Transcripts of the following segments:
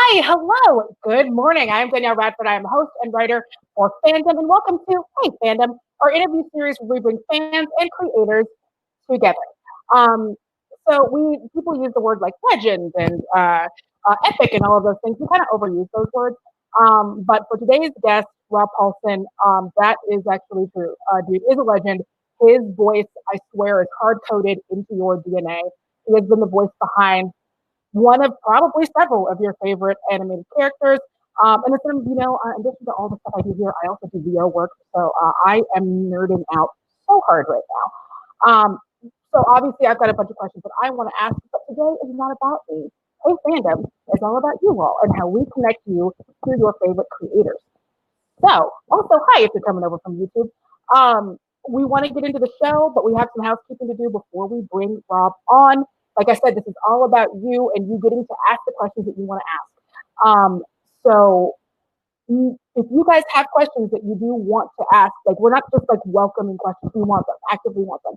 Hi, hello, good morning. I'm Danielle Radford. I am host and writer for Fandom, and welcome to Hey Fandom, our interview series where we bring fans and creators together. Um, so we people use the word like legend and epic and all of those things. We kind of overuse those words. But for today's guest, Rob Paulsen, that is actually true. Dude is a legend. His voice, I swear, is hard coded into your DNA. He has been the voice behind one of probably several of your favorite animated characters. And it's, in addition to all the stuff I do here, I also do VO work. So I am nerding out so hard right now. So obviously I've got a bunch of questions that I want to ask, but today is not about me. Hey Fandom is all about you all and how we connect you to your favorite creators. So also, hi, if you're coming over from YouTube. We want to get into the show, but we have some housekeeping to do before we bring Rob on. Like I said, this is all about you and you getting to ask the questions that you want to ask. So if you guys have questions that you do want to ask, like we're not just like welcoming questions, we want them, actively want them.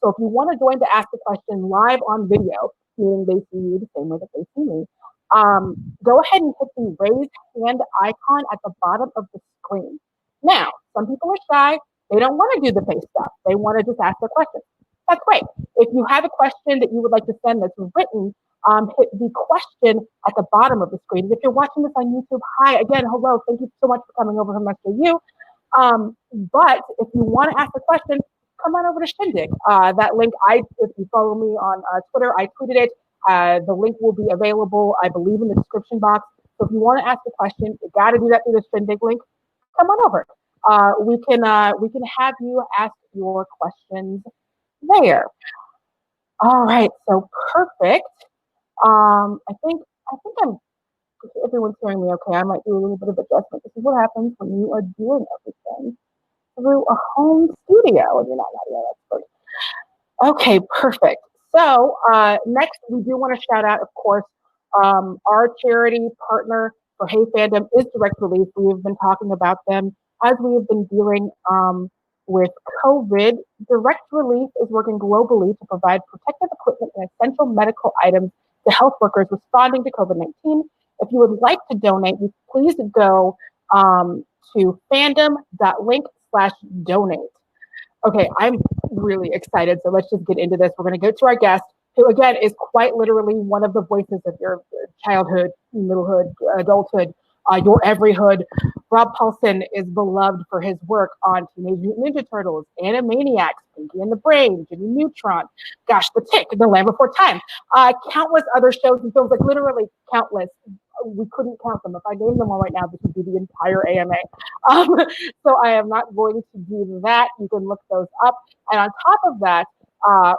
So if you want to join to ask the question live on video, meaning they see you the same way that they see me, go ahead and hit the raise hand icon at the bottom of the screen. Now, some people are shy. They don't want to do the face stuff. They want to just ask the question. That's great. If you have a question that you would like to send that's written, hit the question at the bottom of the screen. And if you're watching this on YouTube, hi, again, hello. Thank you so much for coming over from SJU. But if you want to ask a question, come on over to Shindig. That link, if you follow me on Twitter, I tweeted it. The link will be available, I believe, in the description box. So if you want to ask a question, you got to do that through the Shindig link. Come on over. We can have you ask your questions there. All right, so perfect. I think I'm. If everyone's hearing me okay, I might do a little bit of adjustment. This is what happens when you are doing everything through a home studio and you're not an audio expert. Okay, perfect. So next, we do want to shout out, of course, our charity partner for Hey Fandom is Direct Relief. We have been talking about them as we have been dealing with COVID. Direct Relief is working globally to provide protective equipment and essential medical items to health workers responding to COVID-19. If you would like to donate, please go to fandom.link/donate. Okay, I'm really excited. So let's just get into this. We're going to go to our guest, who again is quite literally one of the voices of your childhood, middlehood, adulthood, your every hood. Rob Paulsen is beloved for his work on Teenage Mutant Ninja Turtles, Animaniacs, Pinky and the Brain, Jimmy Neutron, gosh, The Tick, The Land Before Time, countless other shows and films, like literally countless. We couldn't count them. If I named them all right now, this would be the entire AMA. So I am not going to do that. You can look those up. And on top of that,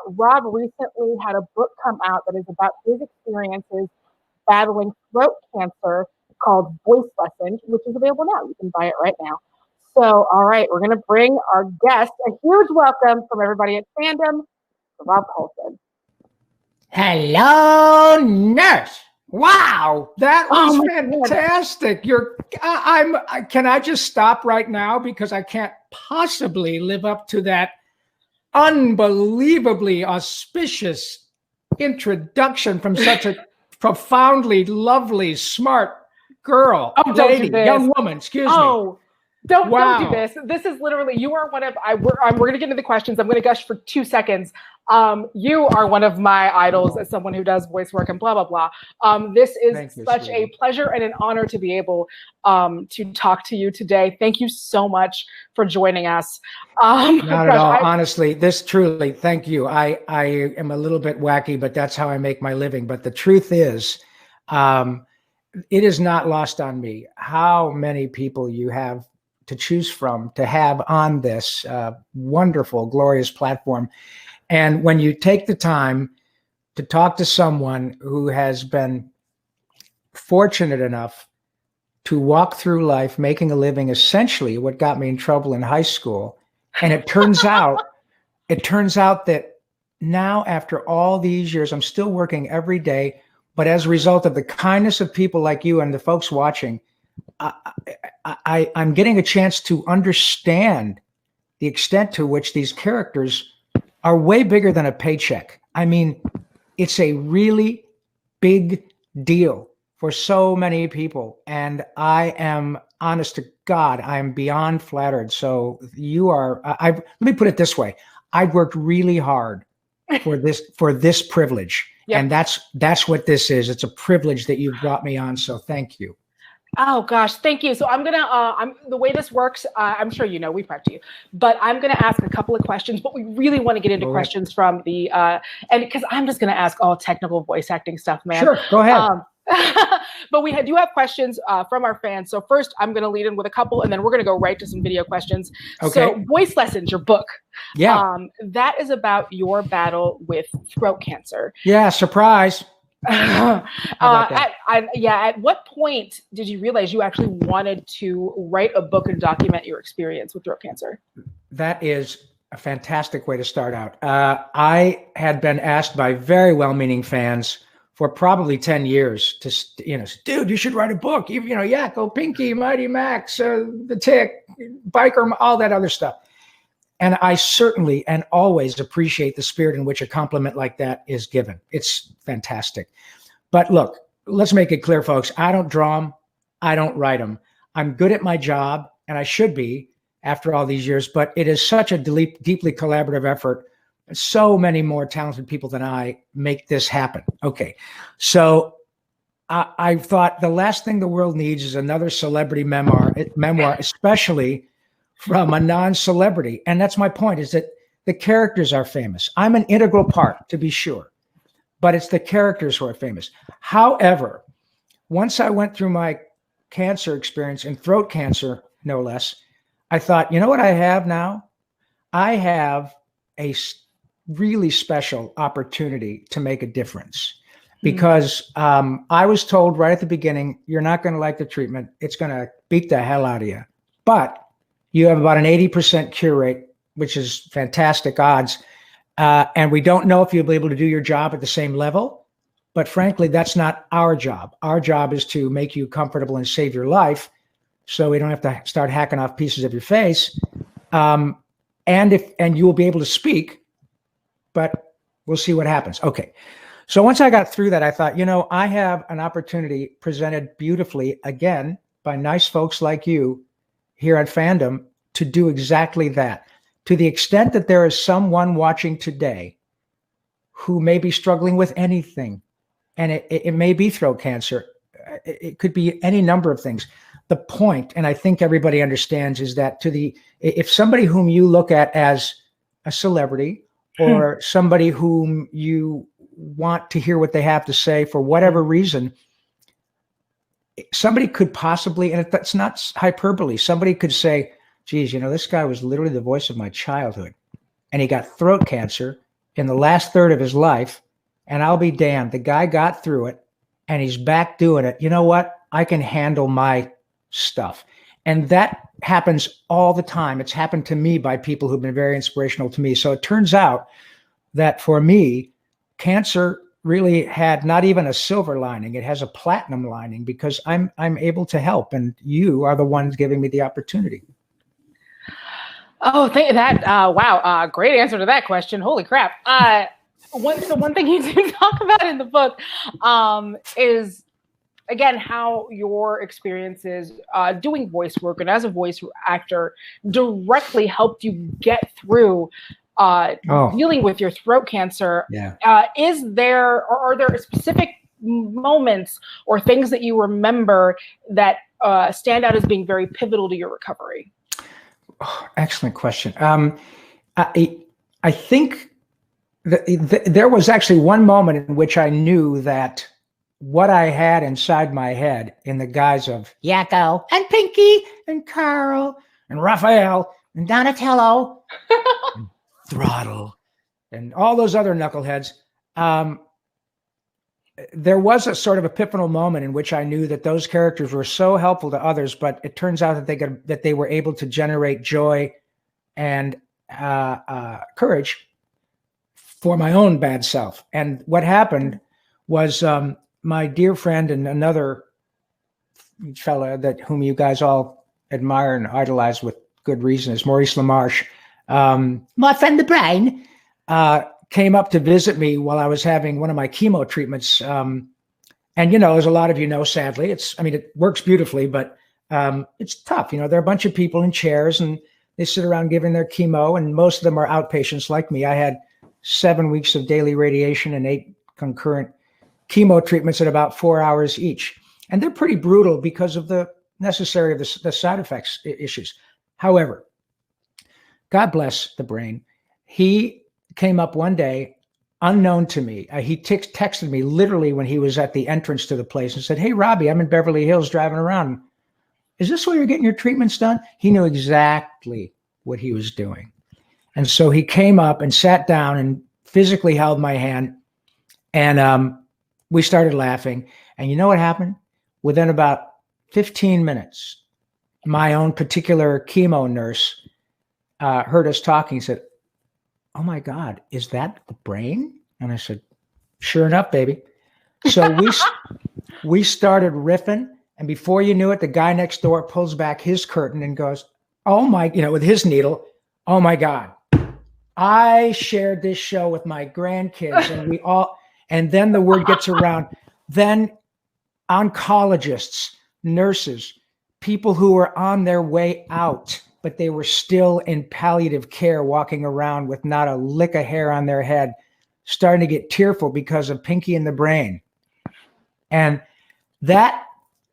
Rob recently had a book come out that is about his experiences battling throat cancer called Voice Lessons, which is available now. You can buy it right now. So, all right, we're going to bring our guest. A huge welcome from everybody at Fandom, Rob Paulsen. Hello, nurse. Wow, that was fantastic. Can I just stop right now because I can't possibly live up to that unbelievably auspicious introduction from such a profoundly lovely, smart girl, lady, young woman, excuse me. Don't do this. This is literally, you are one of, we're going to get into the questions. I'm going to gush for 2 seconds. You are one of my idols as someone who does voice work and blah, blah, blah. This is such a pleasure and an honor to be able to talk to you today. Thank you so much for joining us. Not at all. Honestly, thank you. I am a little bit wacky, but that's how I make my living. But the truth is, it is not lost on me how many people you have to choose from to have on this wonderful, glorious platform. And when you take the time to talk to someone who has been fortunate enough to walk through life making a living, essentially what got me in trouble in high school, and it turns out that now after all these years, I'm still working every day, but as a result of the kindness of people like you and the folks watching, I'm getting a chance to understand the extent to which these characters are way bigger than a paycheck. I mean, it's a really big deal for so many people. And I am, honest to God, I am beyond flattered. So you are, let me put it this way. I've worked really hard for this privilege. Yep. And that's what this is. It's a privilege that you've brought me on. So thank you. Oh gosh, thank you. So I'm gonna, the way this works, I'm sure you know, we prepped you, but I'm gonna ask a couple of questions, but we really want to get into questions from the, and because I'm just gonna ask all technical voice acting stuff, man. Sure, go ahead. But we do have questions from our fans. So first, I'm going to lead in with a couple, and then we're going to go right to some video questions. Okay. So Voice Lessons, your book. Yeah. That is about your battle with throat cancer. Yeah, surprise. At what point did you realize you actually wanted to write a book and document your experience with throat cancer? That is a fantastic way to start out. I had been asked by very well-meaning fans for probably 10 years to, dude, you should write a book. Yakko, Pinky, Mighty Max, The Tick, Biker, all that other stuff. And I certainly and always appreciate the spirit in which a compliment like that is given. It's fantastic. But look, let's make it clear, folks. I don't draw them. I don't write them. I'm good at my job, and I should be after all these years, but it is such a deeply collaborative effort. So many more talented people than I make this happen. Okay. So I thought the last thing the world needs is another celebrity memoir, especially from a non-celebrity. And that's my point, is that the characters are famous. I'm an integral part, to be sure, but it's the characters who are famous. However, once I went through my cancer experience, and throat cancer, no less, I thought, you know what I have now? I have a really special opportunity to make a difference, because I was told right at the beginning, you're not going to like the treatment. It's going to beat the hell out of you, but you have about an 80% cure rate, which is fantastic odds. And we don't know if you'll be able to do your job at the same level, but frankly, that's not our job. Our job is to make you comfortable and save your life, so we don't have to start hacking off pieces of your face. And you will be able to speak, but we'll see what happens. Okay. So once I got through that, I thought, I have an opportunity presented beautifully again by nice folks like you here at Fandom to do exactly that. To the extent that there is someone watching today who may be struggling with anything, and it may be throat cancer, it could be any number of things. The point, and I think everybody understands, is that if somebody whom you look at as a celebrity, or somebody whom you want to hear what they have to say for whatever reason, somebody could possibly, and that's not hyperbole, somebody could say, geez, this guy was literally the voice of my childhood, and he got throat cancer in the last third of his life, and I'll be damned, the guy got through it, and he's back doing it. You know what? I can handle my stuff. And that happens all the time. It's happened to me by people who've been very inspirational to me. So it turns out that for me, cancer really had not even a silver lining. It has a platinum lining, because I'm able to help, and you are the ones giving me the opportunity. Oh, wow. Great answer to that question. Holy crap. One thing you do talk about in the book is, again, how your experiences doing voice work and as a voice actor directly helped you get through dealing with your throat cancer. Yeah. Are there specific moments or things that you remember that stand out as being very pivotal to your recovery? Oh, excellent question. I think there was actually one moment in which I knew that what I had inside my head, in the guise of Yakko and Pinky and Carl and Raphael and Donatello and Throttle and all those other knuckleheads, there was a sort of epiphanal moment in which I knew that those characters were so helpful to others, but it turns out that they were able to generate joy and courage for my own bad self. And what happened was my dear friend and another fella whom you guys all admire and idolize with good reason is Maurice LaMarche. My friend the Brain came up to visit me while I was having one of my chemo treatments And, as a lot of you know, sadly, it works beautifully, but it's tough. There are a bunch of people in chairs and they sit around giving their chemo, and most of them are outpatients like me. I had 7 weeks of daily radiation and 8 concurrent chemo treatments at about 4 hours each. And they're pretty brutal because of the side effects issues. However, God bless the brain. He came up one day, unknown to me. He texted me literally when he was at the entrance to the place and said, "Hey, Robbie, I'm in Beverly Hills driving around. Is this where you're getting your treatments done?" He knew exactly what he was doing. And so he came up and sat down and physically held my hand. And we started laughing. And you know what happened? Within about 15 minutes, my own particular chemo nurse heard us talking, said, "Oh my God, is that the brain?" And I said, "Sure enough, baby." So we started riffing. And before you knew it, the guy next door pulls back his curtain and goes, "Oh my," with his needle, "Oh my God, I shared this show with my grandkids." And then the word gets around. Then oncologists, nurses, people who were on their way out, but they were still in palliative care, walking around with not a lick of hair on their head, starting to get tearful because of Pinky and the Brain. And that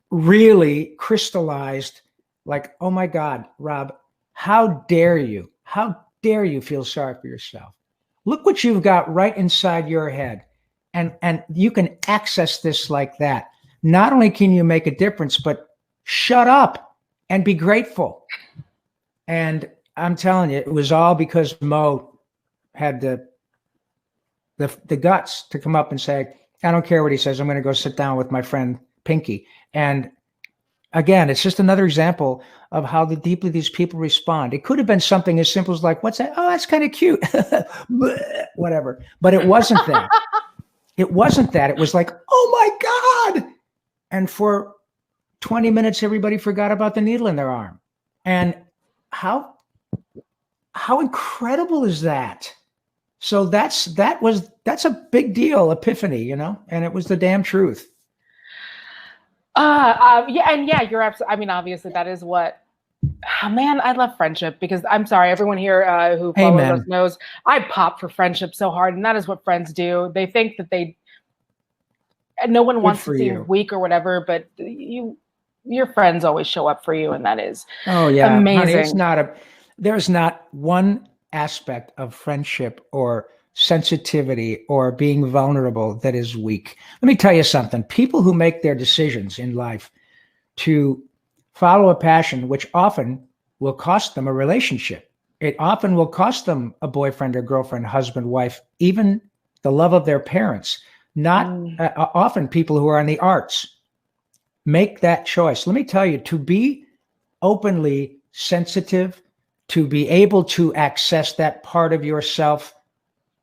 really crystallized like, oh my God, Rob, how dare you? How dare you feel sorry for yourself? Look what you've got right inside your head. And you can access this like that. Not only can you make a difference, but shut up and be grateful. And I'm telling you, it was all because Mo had the guts to come up and say, "I don't care what he says. I'm going to go sit down with my friend Pinky." And again, it's just another example of how deeply these people respond. It could have been something as simple as like, "What's that? Oh, that's kind of cute." Whatever. But it wasn't that. It wasn't that. It was like, "Oh my God." And for 20 minutes, everybody forgot about the needle in their arm. And how incredible is that? So that's a big deal, epiphany, and it was the damn truth. Yeah, you're absolutely. I mean, obviously, that is what. Oh, man, I love friendship because I'm sorry, everyone here who follows us knows I pop for friendship so hard, and that is what friends do. They think that no one wants to seem weak or whatever, but your friends always show up for you, and that is amazing. Honey, there's not one aspect of friendship or sensitivity or being vulnerable that is weak. Let me tell you something. People who make their decisions in life to follow a passion, which often will cost them a relationship. It often will cost them a boyfriend or girlfriend, husband, wife, even the love of their parents. Not often people who are in the arts make that choice. Let me tell you, to be openly sensitive, to be able to access that part of yourself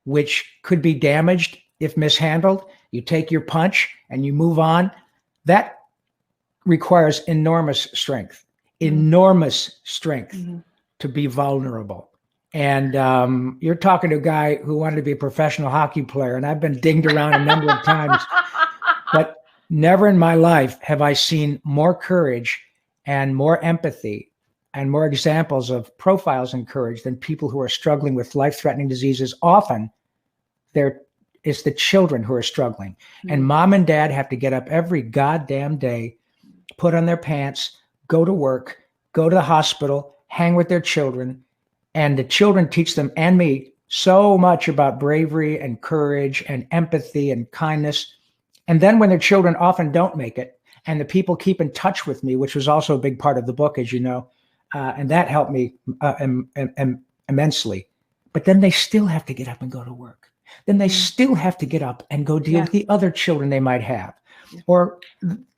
which could be damaged if mishandled, you take your punch and you move on. That requires enormous strength to be vulnerable. And you're talking to a guy who wanted to be a professional hockey player, and I've been dinged around a number of times, but never in my life have I seen more courage and more empathy and more examples of profiles in courage than people who are struggling with life-threatening diseases. Often, it's the children who are struggling. And mom and dad have to get up every goddamn day, put on their pants, go to work, go to the hospital, hang with their children. And the children teach them and me so much about bravery and courage and empathy and kindness. And then when their children often don't make it, and the people keep in touch with me, which was also a big part of the book, as you know, and that helped me immensely. But then they still have to get up and go to work. Then they still have to get up and go deal with the other children they might have, or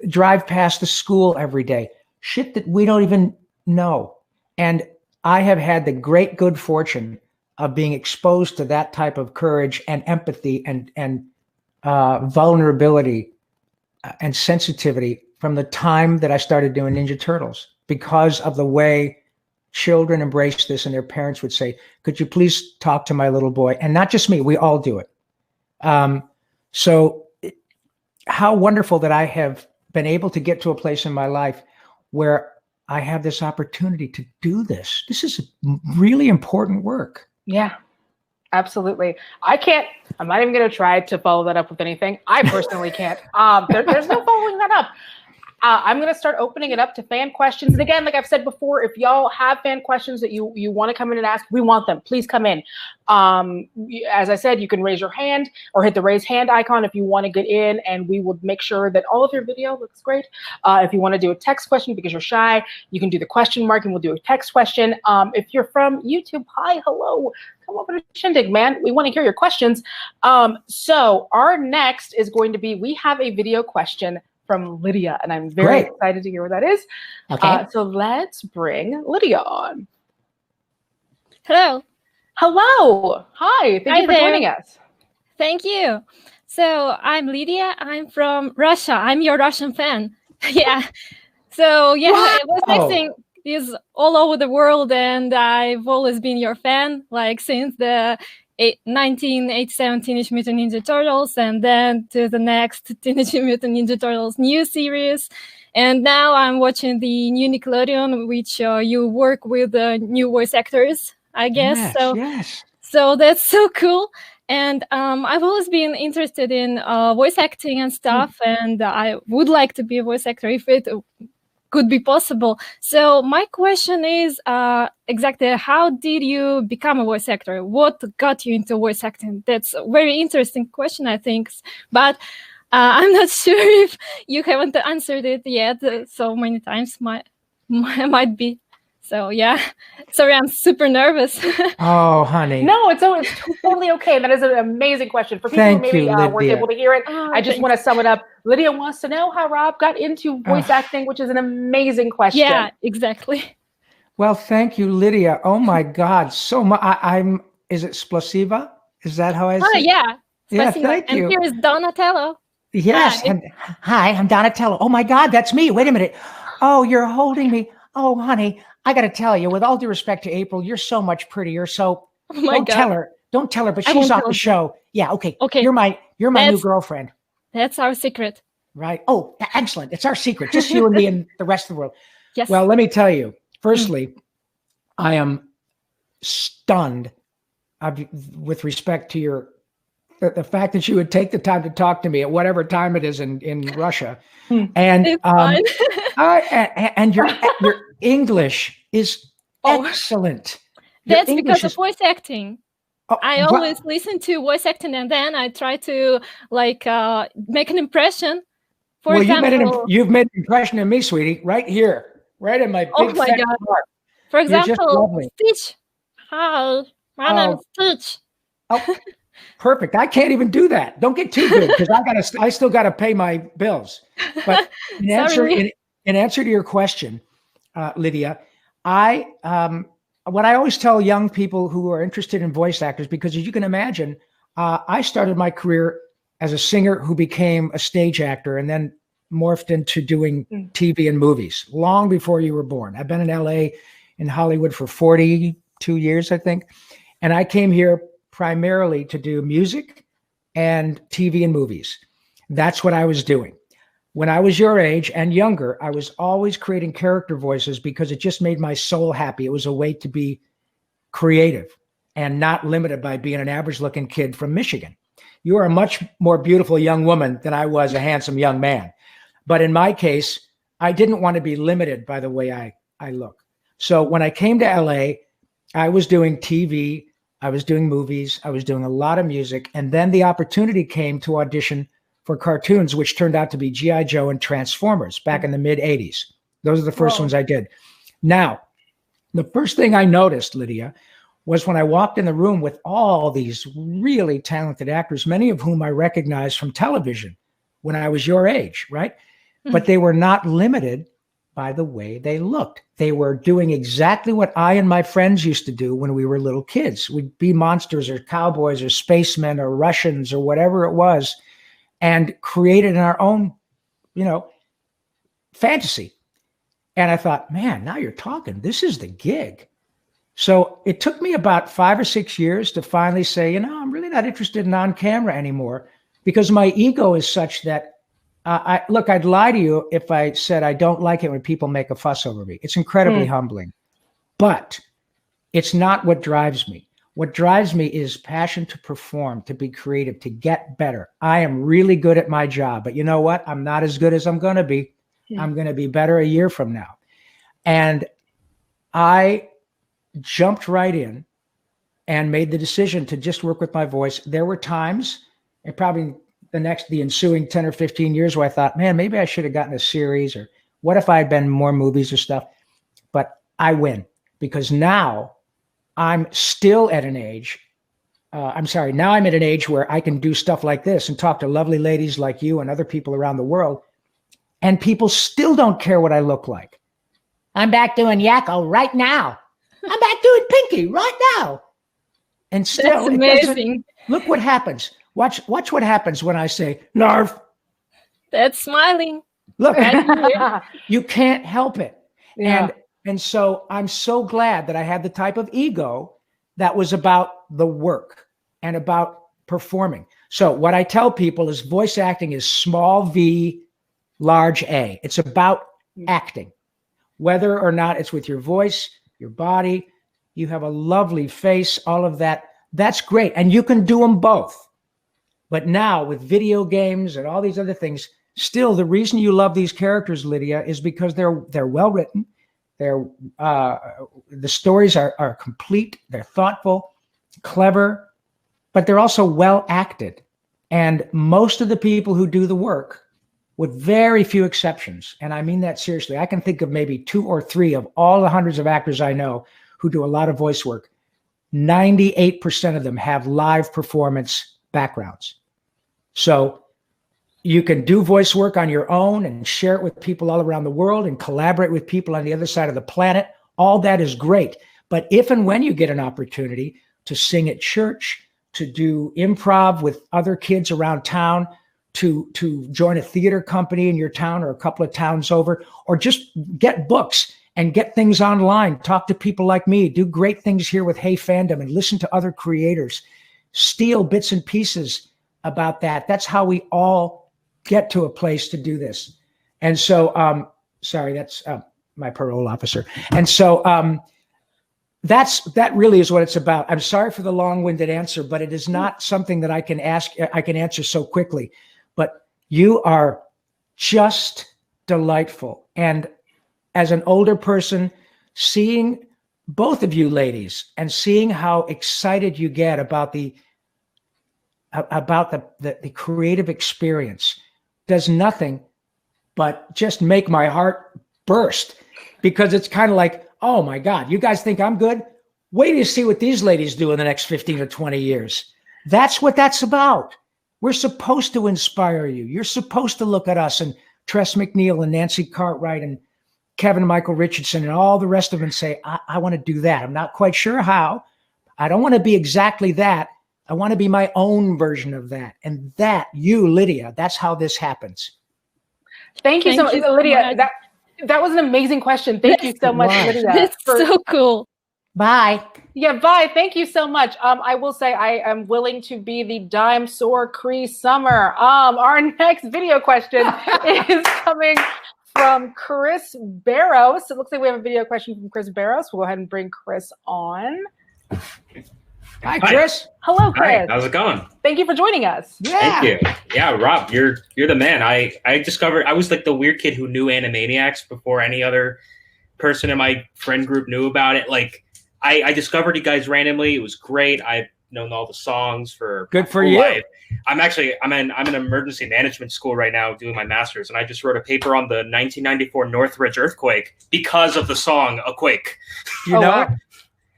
drive past the school every day. Shit that we don't even know. And I have had the great good fortune of being exposed to that type of courage and empathy and vulnerability and sensitivity from the time that I started doing Ninja Turtles, because of the way children embrace this, and their parents would say, "Could you please talk to my little boy?" And not just me, we all do it. So how wonderful that I have been able to get to a place in my life where I have this opportunity to do this. This is really important work. Yeah, absolutely. I'm not even going to try to follow that up with anything. I personally can't. There's no following that up. I'm going to start opening it up to fan questions. And again, like I've said before, if y'all have fan questions that you want to come in and ask, we want them. Please come in. As I said, you can raise your hand or hit the raise hand icon if you want to get in, and we will make sure that all of your video looks great. If you want to do a text question because you're shy, you can do the question mark and we'll do a text question. If you're from YouTube, hi, hello. Come over to Shindig, man. We want to hear your questions. So our next is going to be, we have a video question from Lydia, and I'm very excited to hear what that is. Okay. So let's bring Lydia on. Hello. Hello. Hi. Thank you for joining us. Thank you. So I'm Lydia. I'm from Russia. I'm your Russian fan. Yeah. So yeah, voice acting is all over the world, and I've always been your fan, like since the 1987 Teenage Mutant Ninja Turtles, and then to the next Teenage Mutant Ninja Turtles new series. And now I'm watching the new Nickelodeon, which you work with new voice actors, I guess. So that's so cool. And I've always been interested in voice acting and stuff, and I would like to be a voice actor if it could be possible. So my question is exactly, how did you become a voice actor? What got you into voice acting? That's a very interesting question, I think. But I'm not sure if you haven't answered it yet so many times. Might be. So yeah, sorry, I'm super nervous. Oh, honey. No, it's totally okay. That is an amazing question. For people who maybe weren't able to hear it, I just want to sum it up. Lydia wants to know how Rob got into voice acting, which is an amazing question. Yeah, exactly. Well, thank you, Lydia. Oh my God, so much. Is it Splasiva? Is that how I say it? Yeah. Yeah, thank you. And here is Donatello. Yes. Hi, I'm Donatello. Oh my God, that's me. Wait a minute. Oh, you're holding me. Oh, honey, I got to tell you, with all due respect to April, you're so much prettier. So don't tell her, but she's off the show. Yeah. Okay. You're my new girlfriend. That's our secret. Right. Oh, excellent. It's our secret. Just you and me and the rest of the world. Yes. Well, let me tell you, firstly, I am stunned with respect to the fact that you would take the time to talk to me at whatever time it is in Russia. And and your English is excellent. That's because of voice acting. I always listen to voice acting, and then I try to make an impression. For example, you've made an impression on me, sweetie, right here, right in my big fat heart. For example, Stitch. Hi, my name is Stitch. Oh, perfect. I can't even do that. Don't get too good, because I still got to pay my bills. But in answer to your question, Lydia, what I always tell young people who are interested in voice actors, because as you can imagine, I started my career as a singer who became a stage actor and then morphed into doing TV and movies long before you were born. I've been in LA, in Hollywood for 42 years, I think. And I came here primarily to do music and TV and movies. That's what I was doing. When I was your age and younger, I was always creating character voices because it just made my soul happy. It was a way to be creative and not limited by being an average looking kid from Michigan. You are a much more beautiful young woman than I was a handsome young man. But in my case, I didn't want to be limited by the way I look. So when I came to LA, I was doing TV, I was doing movies, I was doing a lot of music. And then the opportunity came to audition for cartoons, which turned out to be G.I. Joe and Transformers back in the mid 80s. Those are the first ones I did. Now, the first thing I noticed, Lydia, was when I walked in the room with all these really talented actors, many of whom I recognized from television when I was your age, right? But they were not limited by the way they looked. They were doing exactly what I and my friends used to do when we were little kids. We'd be monsters or cowboys or spacemen or Russians or whatever it was, and created in our own, fantasy. And I thought, man, now you're talking. This is the gig. So it took me about 5 or 6 years to finally say, I'm really not interested in on camera anymore, because my ego is such that Look, I'd lie to you if I said I don't like it when people make a fuss over me. It's incredibly humbling, but it's not what drives me. What drives me is passion to perform, to be creative, to get better. I am really good at my job, but you know what? I'm not as good as I'm going to be. I'm going to be better a year from now. And I jumped right in and made the decision to just work with my voice. There were times, and probably the ensuing 10 or 15 years, where I thought, man, maybe I should have gotten a series, or what if I had been more movies or stuff? But I win, because now I'm still at an age. Now I'm at an age where I can do stuff like this and talk to lovely ladies like you and other people around the world, and people still don't care what I look like. I'm back doing Yakko right now. I'm back doing Pinky right now. And still, that's amazing. Look what happens. Watch what happens when I say, Narv. That's smiling. Look, you can't help it. Yeah. And so I'm so glad that I had the type of ego that was about the work and about performing. So what I tell people is voice acting is small V, large A. It's about acting. Whether or not it's with your voice, your body, you have a lovely face, all of that. That's great. And you can do them both. But now with video games and all these other things, still the reason you love these characters, Lydia, is because they're well written. The stories are complete. They're thoughtful, clever, but they're also well acted. And most of the people who do the work, with very few exceptions, and I mean that seriously, I can think of maybe 2 or 3 of all the hundreds of actors I know who do a lot of voice work. 98% of them have live performance backgrounds. So you can do voice work on your own and share it with people all around the world and collaborate with people on the other side of the planet. All that is great. But if and when you get an opportunity to sing at church, to do improv with other kids around town, to join a theater company in your town or a couple of towns over, or just get books and get things online, talk to people like me, do great things here with Hey Fandom and listen to other creators, steal bits and pieces about that. That's how we all get to a place to do this. And so, sorry, that's my parole officer. And so that really is what it's about. I'm sorry for the long-winded answer, but it is not something that I can answer so quickly. But you are just delightful. And as an older person, seeing both of you ladies and seeing how excited you get about the creative experience does nothing but just make my heart burst, because it's kind of like, oh my God, you guys think I'm good? Wait till you see what these ladies do in the next 15 or 20 years. That's what that's about. We're supposed to inspire you. You're supposed to look at us and Tress MacNeille and Nancy Cartwright and Kevin Michael Richardson and all the rest of them and say, I want to do that. I'm not quite sure how. I don't want to be exactly that. I want to be my own version of that. And that, you, Lydia, that's how this happens. Thank you so much, Lydia. That was an amazing question. Thank you so much, Lydia. That's so cool. Bye. Yeah, bye. Thank you so much. I will say I am willing to be the dime sore Cree Summer. Our next video question is coming from Chris Barrows. It looks like we have a video question from Chris Barrows. We'll go ahead and bring Chris on. Hi, Chris. Hello, Chris. Hi, how's it going? Thank you for joining us. Yeah. Thank you. Yeah, Rob, you're the man. I discovered I was like the weird kid who knew Animaniacs before any other person in my friend group knew about it. Like I discovered you guys randomly. It was great. I've known all the songs for good for you. Life. I'm in emergency management school right now doing my master's, and I just wrote a paper on the 1994 Northridge earthquake because of the song "A Quake." Do you know it?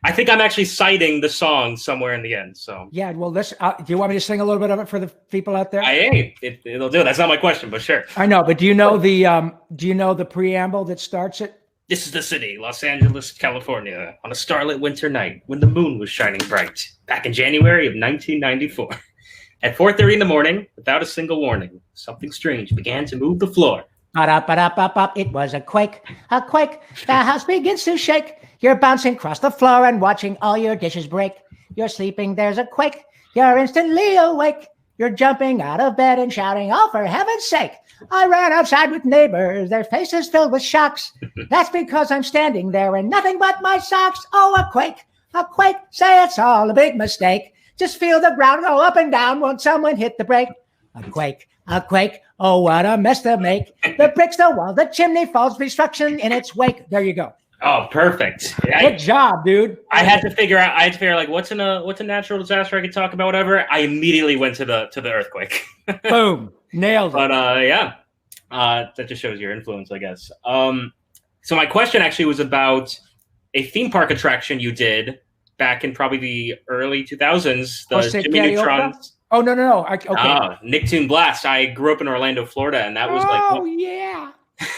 I think I'm actually citing the song somewhere in the end. So yeah, well, do you want me to sing a little bit of it for the people out there? It'll do. That's not my question, but sure. I know, but do you know the preamble that starts it? This is the city, Los Angeles, California, on a starlit winter night when the moon was shining bright, back in January of 1994. At 4:30 in the morning, without a single warning, something strange began to move the floor. It was a quake. The house begins to shake. You're bouncing across the floor and watching all your dishes break. You're sleeping, there's a quake. You're instantly awake. You're jumping out of bed and shouting, oh, for heaven's sake. I ran outside with neighbors, their faces filled with shocks. That's because I'm standing there in nothing but my socks. Oh, a quake, say it's all a big mistake. Just feel the ground go up and down, won't someone hit the brake? A quake, oh, what a mess to make. The bricks, the wall, the chimney falls, destruction in its wake. There you go. Oh, perfect. Good job, dude. I had to figure like what's a natural disaster I could talk about, whatever. I immediately went to the earthquake. Boom. Nailed it. But that just shows your influence, I guess. So my question actually was about a theme park attraction you did back in probably the early 2000s, the Jimmy Neutron. Oh, no. Okay. Nicktoon Blast. I grew up in Orlando, Florida, and that was yeah.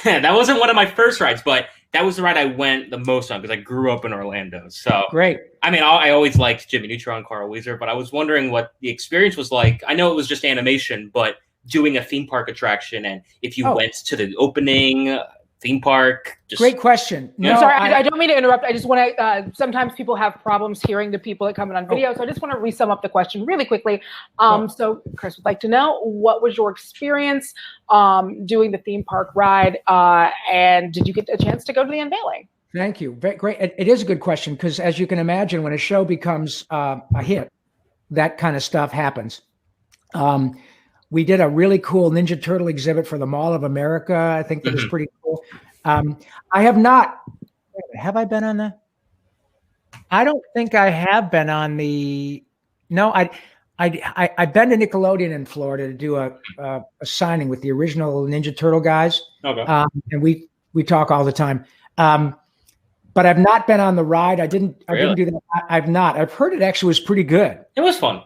that wasn't one of my first rides, but that was the ride I went the most on because I grew up in Orlando. So great. I mean, I always liked Jimmy Neutron, Carl Weezer, but I was wondering what the experience was like. I know it was just animation, but doing a theme park attraction, and if you went to the opening theme park. Great question. No, sorry, I don't mean to interrupt. I just want to, sometimes people have problems hearing the people that come in on video. So I just want to re-sum up the question really quickly. So Chris would like to know, what was your experience doing the theme park ride? And did you get a chance to go to the unveiling? Thank you. Very great. It is a good question because, as you can imagine, when a show becomes a hit, that kind of stuff happens. We did a really cool Ninja Turtle exhibit for the Mall of America. I think that was pretty cool. I have not. Have I been on the? I don't think I have been on the. No, I've been to Nickelodeon in Florida to do a signing with the original Ninja Turtle guys. Okay. And we talk all the time. But I've not been on the ride. I didn't do that. I've not. I've heard it actually was pretty good. It was fun.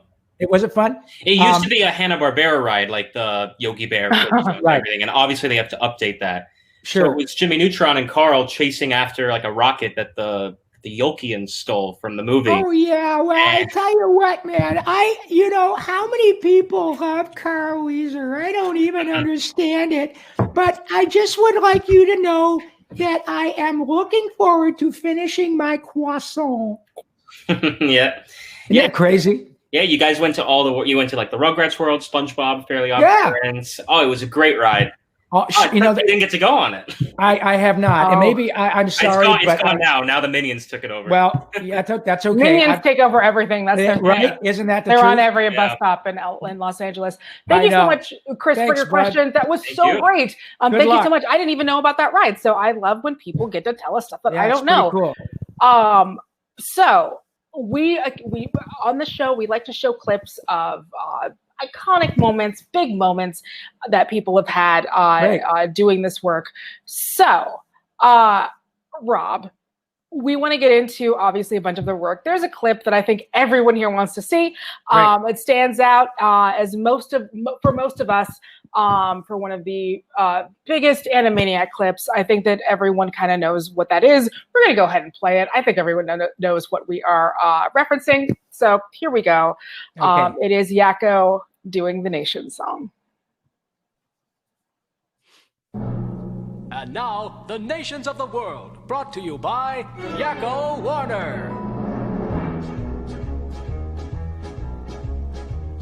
Was it fun? It used to be a Hanna-Barbera ride, like the Yogi Bear and everything. And obviously they have to update that. Sure. So it was Jimmy Neutron and Carl chasing after like a rocket that the Yolkians stole from the movie. Oh yeah. Well, I tell you what, man, how many people love Carl Weezer? I don't even understand it. But I just would like you to know that I am looking forward to finishing my croissant. Yeah. Isn't that crazy? Yeah, you guys went to you went to like the Rugrats World, SpongeBob, Fairly Odd Parents. Oh, it was a great ride. You didn't get to go on it. I have not, and maybe I'm sorry, it's gone now. Now the Minions took it over. Well, yeah, that's okay. Minions take over everything. That's their right. Isn't that the They're truth? on every bus stop in Los Angeles. Thank you so much, Chris, for your question. That was so great. Thank you so much. I didn't even know about that ride, so I love when people get to tell us stuff that I don't know. Cool. So we on the show, we like to show clips of iconic moments, big moments that people have had doing this work. So, Rob, we want to get into obviously a bunch of their work. There's a clip that I think everyone here wants to see. It stands out as for most of us for one of the biggest Animaniac clips. I think that everyone kind of knows what that is. We're going to go ahead and play it. I think everyone knows what we are referencing. So here we go. Okay. It is Yakko doing the Nation song. And now, the nations of the world, brought to you by Yakko Warner.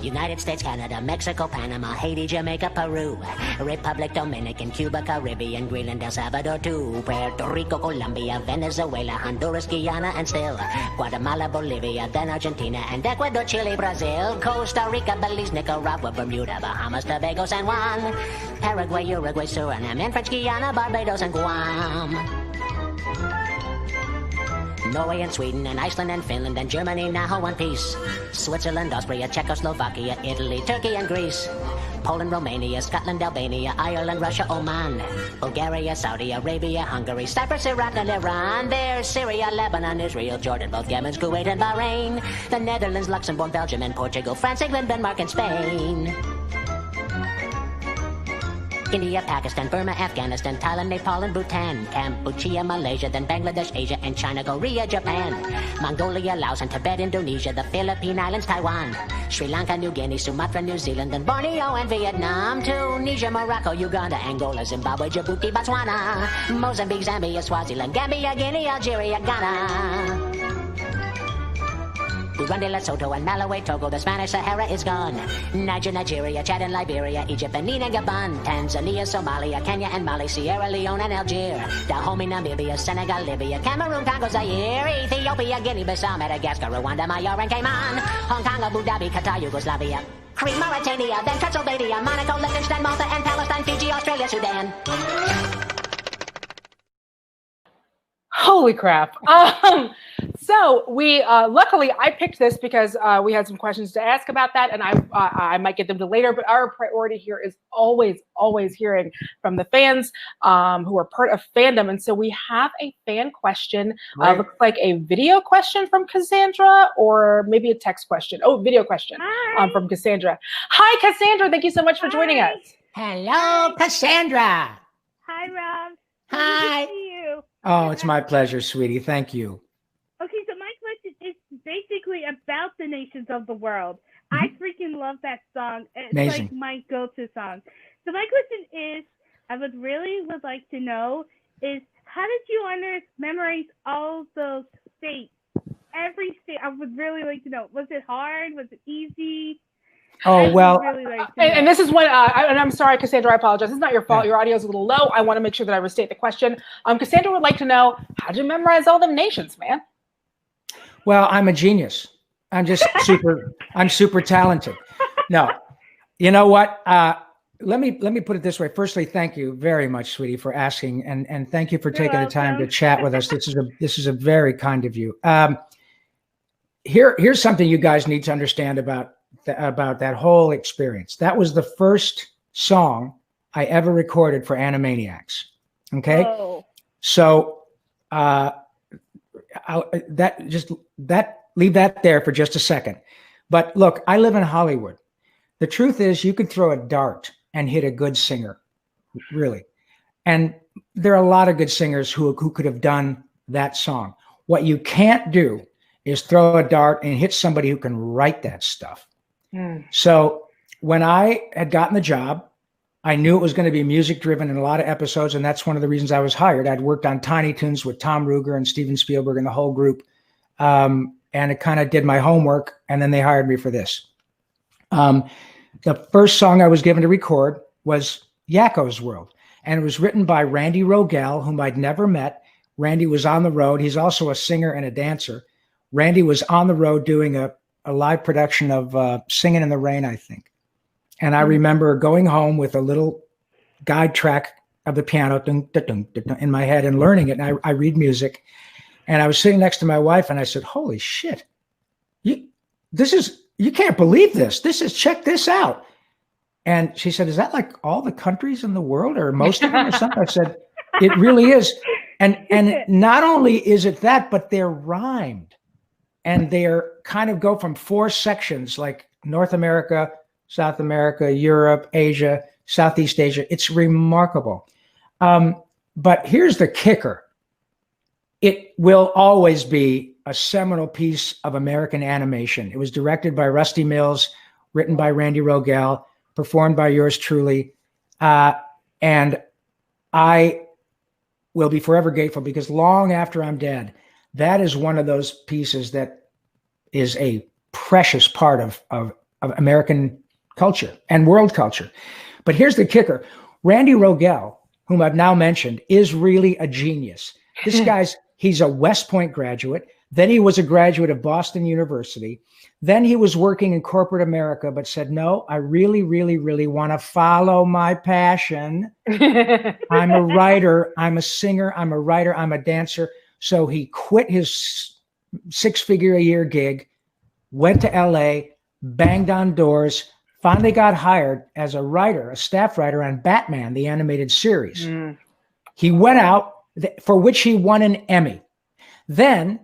United States, Canada, Mexico, Panama, Haiti, Jamaica, Peru, Republic Dominican, Cuba, Caribbean, Greenland, El Salvador, too, Puerto Rico, Colombia, Venezuela, Honduras, Guyana, and still Guatemala, Bolivia, then Argentina, and Ecuador, Chile, Brazil, Costa Rica, Belize, Nicaragua, Bermuda, Bahamas, Tobago, San Juan, Paraguay, Uruguay, Suriname, and French Guiana, Barbados, and Guam. Norway and Sweden and Iceland and Finland and Germany now one piece. Switzerland, Austria, Czechoslovakia, Italy, Turkey and Greece. Poland, Romania, Scotland, Albania, Ireland, Russia, Oman. Bulgaria, Saudi Arabia, Hungary, Cyprus, Iraq and Iran. There's Syria, Lebanon, Israel, Jordan, both Yemen, Kuwait and Bahrain. The Netherlands, Luxembourg, Belgium and Portugal, France, England, Denmark and Spain. India, Pakistan, Burma, Afghanistan, Thailand, Nepal, and Bhutan, Cambodia, Malaysia, then Bangladesh, Asia, and China, Korea, Japan, Mongolia, Laos, and Tibet, Indonesia, the Philippine Islands, Taiwan, Sri Lanka, New Guinea, Sumatra, New Zealand, then Borneo and Vietnam, Tunisia, Morocco, Uganda, Angola, Zimbabwe, Djibouti, Botswana, Mozambique, Zambia, Swaziland, Gambia, Guinea, Algeria, Ghana. Burundi, Lesotho, and Malawi, Togo, the Spanish Sahara is gone. Niger, Nigeria, Chad and Liberia, Egypt, Benin and Gabon, Tanzania, Somalia, Kenya and Mali, Sierra Leone and Algeria, Dahomey, Namibia, Senegal, Libya, Cameroon, Congo, Zaire, Ethiopia, Guinea-Bissau, Madagascar, Rwanda, Major and Cayman, Hong Kong, Abu Dhabi, Qatar, Yugoslavia, Crete, Mauritania, then Transylvania, Monaco, Liechtenstein, Malta, and Palestine, Fiji, Australia, Sudan. Holy crap. So we, luckily I picked this because we had some questions to ask about that, and I might get them to later, but our priority here is always hearing from the fans who are part of Fandom. And so we have a fan question, looks like a video question from Cassandra, or maybe a text question. Oh, video question from Cassandra. Hi, Cassandra. Thank you so much for joining us. Hello, Cassandra. Hi, Rob. Hi. Good to see you. Oh, it's my pleasure, sweetie. Thank you. Okay, so my question is basically about the nations of the world. I freaking love that song. It's Amazing. like my go-to song. So my question is, I would like to know is, how did you memorize all those states? Every state. I would really like to know. Was it hard? Was it easy? Oh, well. And this is when, and I'm sorry, Cassandra, I apologize. It's not your fault. Your audio is a little low. I want to make sure that I restate the question. Cassandra would like to know, how did you memorize all them nations, man? Well, I'm a genius. I'm just I'm super talented. No, you know what? Let me put it this way. Firstly, thank you very much, sweetie, for asking, and thank you for taking the time to chat with us. This is a very kind of you. Here's something you guys need to understand about that whole experience. That was the first song I ever recorded for Animaniacs. Okay. Oh. So leave that there for just a second. But look, I live in Hollywood. The truth is, you could throw a dart and hit a good singer, really. And there are a lot of good singers who could have done that song. What you can't do is throw a dart and hit somebody who can write that stuff. So when I had gotten the job, I knew it was going to be music driven in a lot of episodes. And that's one of the reasons I was hired. I'd worked on Tiny Toons with Tom Ruger and Steven Spielberg and the whole group. And it kind of did my homework. And then they hired me for this. The first song I was given to record was Yakko's World. And it was written by Randy Rogel, whom I'd never met. Randy was on the road. He's also a singer and a dancer. Randy was on the road doing a live production of Singing in the Rain, I think. And I remember going home with a little guide track of the piano in my head and learning it. And I read music. And I was sitting next to my wife and I said, holy shit, you can't believe this. Check this out. And she said, is that like all the countries in the world or most of them or something? I said, it really is. And not only is it that, but they're rhymed. And they're kind of go from four sections like North America, South America, Europe, Asia, Southeast Asia. It's remarkable. But here's the kicker. It will always be a seminal piece of American animation. It was directed by Rusty Mills, written by Randy Rogel, performed by yours truly. And I will be forever grateful because long after I'm dead, that is one of those pieces that is a precious part of American culture and world culture. But here's the kicker. Randy Rogel, whom I've now mentioned, is really a genius. This he's a West Point graduate. Then he was a graduate of Boston University. Then he was working in corporate America, but said, no, I really, really, really want to follow my passion. I'm a writer. I'm a singer. I'm a writer. I'm a dancer. So he quit his six-figure-a-year gig, went to LA, banged on doors, finally got hired as a writer, a staff writer on Batman, the animated series. He went out, for which he won an Emmy. Then,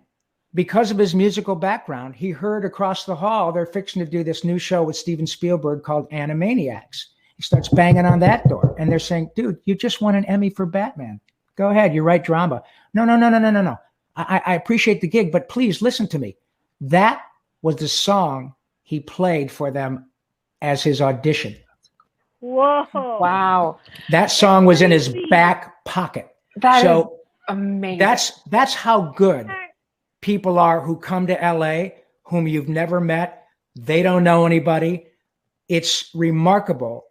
because of his musical background, he heard across the hall they're fixing to do this new show with Steven Spielberg called Animaniacs. He starts banging on that door, and they're saying, dude, you just won an Emmy for Batman. Go ahead, you write drama. No. I appreciate the gig, but please listen to me. That was the song he played for them as his audition. Whoa. Wow. That song was in his back pocket. That is amazing. That's how good people are who come to LA whom you've never met. They don't know anybody. It's remarkable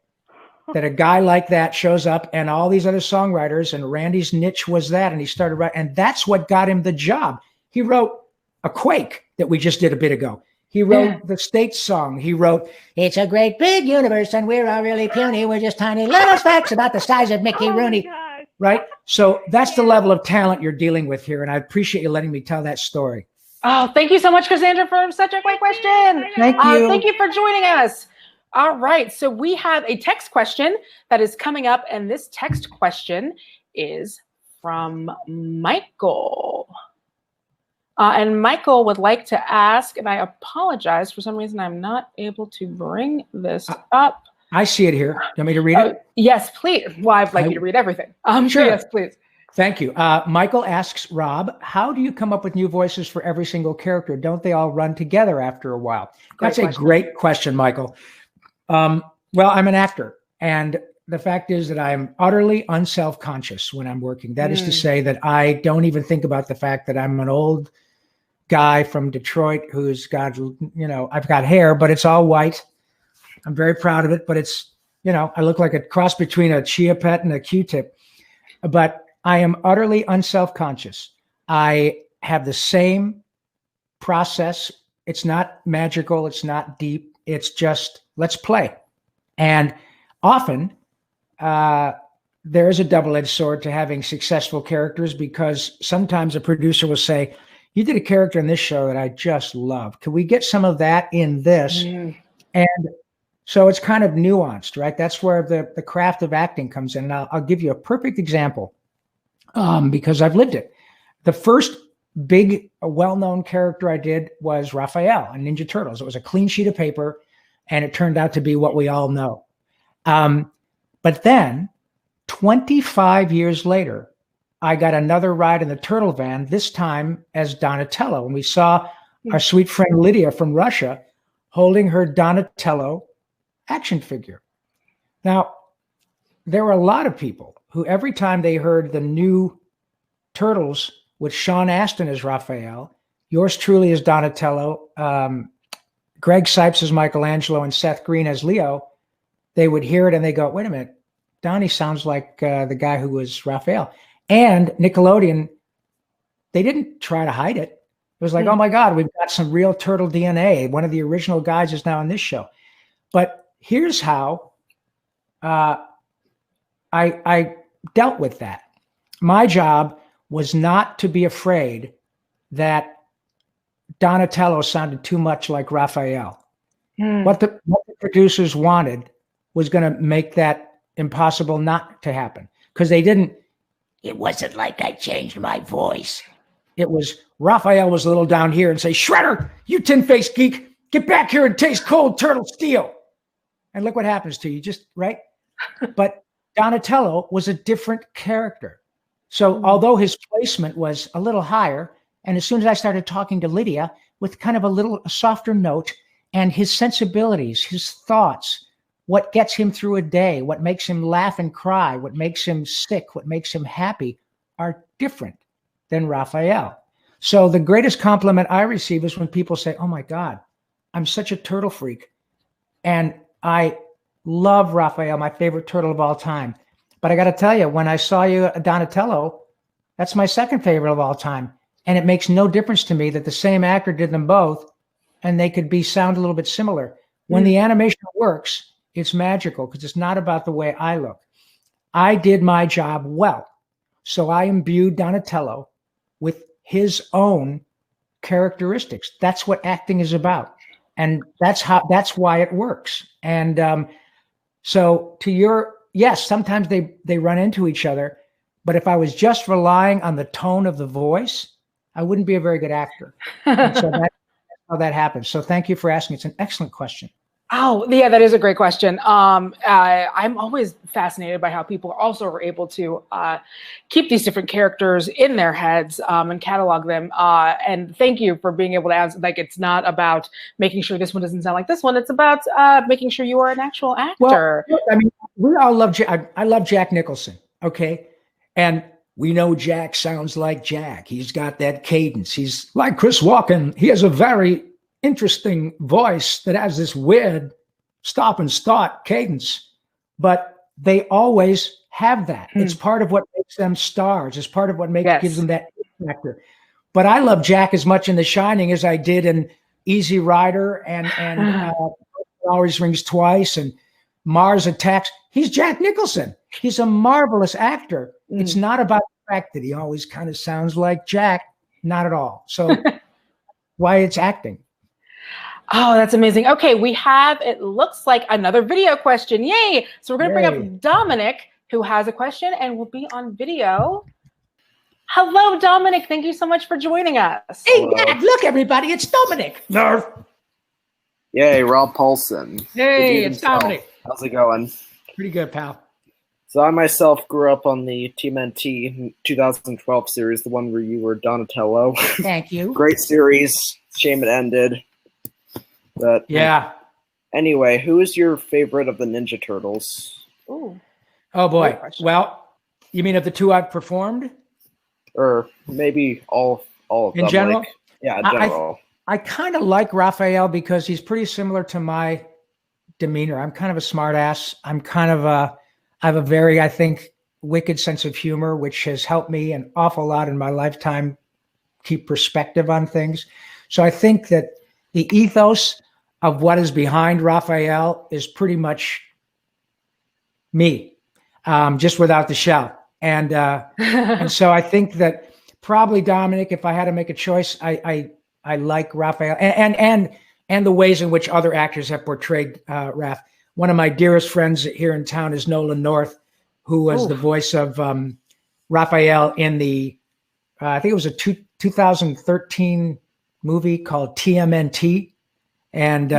that a guy like that shows up, and all these other songwriters, and Randy's niche was that, and he started writing, and that's what got him the job. He wrote A Quake that we just did a bit ago. He wrote the States song. He wrote, "It's a great big universe and we're all really puny. We're just tiny little specks about the size of Mickey Rooney." Right? So that's the level of talent you're dealing with here, and I appreciate you letting me tell that story. Oh, thank you so much, Cassandra, for such a great question. Thank you. Thank you for joining us. All right, so we have a text question that is coming up, and this text question is from Michael. And Michael would like to ask, and I apologize, for some reason I'm not able to bring this up. I see it here. You want me to read it? Yes, please. Well, I'd like you to read everything. Sure. Yes, please. Thank you. Michael asks, Rob, how do you come up with new voices for every single character? Don't they all run together after a while? That's a great question, Michael. Well, I'm an actor, and the fact is that I'm utterly unself-conscious when I'm working. That is to say that I don't even think about the fact that I'm an old guy from Detroit who's got, I've got hair, but it's all white. I'm very proud of it, but it's, I look like a cross between a chia pet and a Q-tip. But I am utterly unself-conscious. I have the same process. It's not magical. It's not deep. It's just, let's play. And often there is a double-edged sword to having successful characters, because sometimes a producer will say, you did a character in this show that I just love. Can we get some of that in this? And so it's kind of nuanced, right? That's where the craft of acting comes in. And I'll give you a perfect example because I've lived it. The first big, well-known character I did was Raphael in Ninja Turtles. It was a clean sheet of paper, and it turned out to be what we all know. But then 25 years later, I got another ride in the turtle van, this time as Donatello. And we saw our sweet friend Lydia from Russia holding her Donatello action figure. Now, there were a lot of people who every time they heard the new Turtles with Sean Astin as Raphael, yours truly as Donatello, Greg Sipes as Michelangelo, and Seth Green as Leo, they would hear it and they go, wait a minute, Donnie sounds like the guy who was Raphael. And Nickelodeon, they didn't try to hide it. It was like, oh my God, we've got some real turtle DNA. One of the original guys is now on this show. But here's how I dealt with that. My job was not to be afraid that Donatello sounded too much like Raphael. What the producers wanted was going to make that impossible not to happen, because it wasn't like I changed my voice. It was Raphael was a little down here and say, Shredder, you tin-faced geek, get back here and taste cold turtle steel. And look what happens to you, just right? But Donatello was a different character. So although his placement was a little higher, and as soon as I started talking to Lydia with kind of a softer note, and his sensibilities, his thoughts, what gets him through a day, what makes him laugh and cry, what makes him sick, what makes him happy, are different than Raphael. So the greatest compliment I receive is when people say, oh my God, I'm such a turtle freak. And I love Raphael, my favorite turtle of all time. But I got to tell you, when I saw you at Donatello, that's my second favorite of all time. And it makes no difference to me that the same actor did them both, and they could sound a little bit similar. When the animation works, it's magical, because it's not about the way I look. I did my job well. So I imbued Donatello with his own characteristics. That's what acting is about. And that's why it works. And so yes, sometimes they run into each other, but if I was just relying on the tone of the voice, I wouldn't be a very good actor. And so that's how that happens. So thank you for asking. It's an excellent question. Oh, yeah, that is a great question. I'm always fascinated by how people also are able to keep these different characters in their heads and catalog them. And thank you for being able to answer. Like, it's not about making sure this one doesn't sound like this one. It's about making sure you are an actual actor. Well, I mean, we all love I love Jack Nicholson, okay? And we know Jack sounds like Jack. He's got that cadence. He's like Chris Walken. He has a very interesting voice that has this weird stop and start cadence, but they always have that. It's part of what makes them stars. It's part of what gives them that factor. But I love Jack as much in The Shining as I did in Easy Rider and Always Rings Twice and Mars Attacks. He's Jack Nicholson. He's a marvelous actor. It's not about the fact that he always kind of sounds like Jack. Not at all. So why it's acting. Oh, that's amazing. Okay, we have, it looks like another video question. Yay. So we're going to bring up Dominic, who has a question and will be on video. Hello, Dominic. Thank you so much for joining us. Hey, Dad, look, everybody. It's Dominic. Nerf. Yay, Rob Paulsen. Hey, it's Dominic. How's it going? Pretty good, pal. So I myself grew up on the TMNT 2012 series, the one where you were Donatello. Thank you. Great series. Shame it ended. But yeah. Anyway, who is your favorite of the Ninja Turtles? Ooh. Oh boy. Well, you mean of the two I've performed? Or maybe all of them. In general? Like, yeah, in general. I kind of like Raphael because he's pretty similar to my demeanor. I'm kind of a smart ass. I have a very, I think, wicked sense of humor, which has helped me an awful lot in my lifetime keep perspective on things. So I think that the ethos of what is behind Raphael is pretty much me, just without the shell. And so I think that probably Dominic, if I had to make a choice, I like Raphael and the ways in which other actors have portrayed Raph. One of my dearest friends here in town is Nolan North, who was the voice of Raphael in the, I think it was a 2013 movie called TMNT. And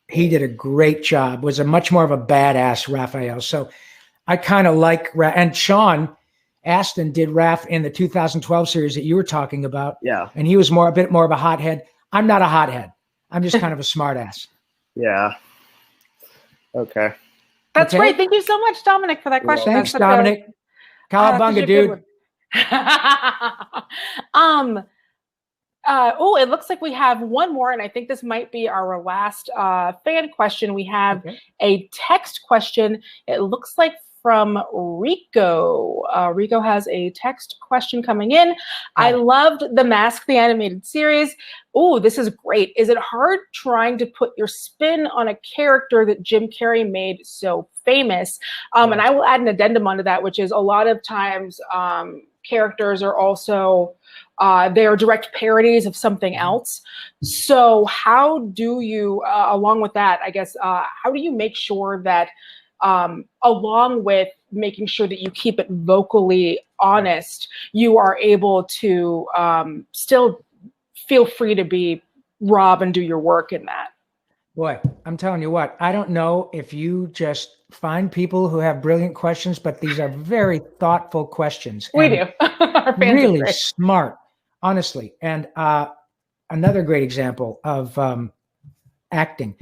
he did a great job, was a much more of a badass Raphael. So I kind of like, and Sean Astin did Raph in the 2012 series that you were talking about. Yeah. And he was a bit more of a hothead. I'm not a hothead. I'm just kind of a smart ass. Yeah. Okay. That's great. Thank you so much, Dominic, for that question. Thanks, Dominic. Cowabunga, dude. It looks like we have one more, and I think this might be our last fan question. We have a text question. It looks like from Rico. Rico has a text question coming in. I loved The Mask, the animated series. Oh, this is great. Is it hard trying to put your spin on a character that Jim Carrey made so famous? And I will add an addendum onto that, which is a lot of times characters are also they are direct parodies of something else. So how do you, along with that, I guess, how do you make sure that along with making sure that you keep it vocally honest, you are able to still feel free to be Rob and do your work in that? Boy, I'm telling you what, I don't know if you just find people who have brilliant questions, but these are very thoughtful questions. We do. Our fans really are smart, honestly. And another great example of acting.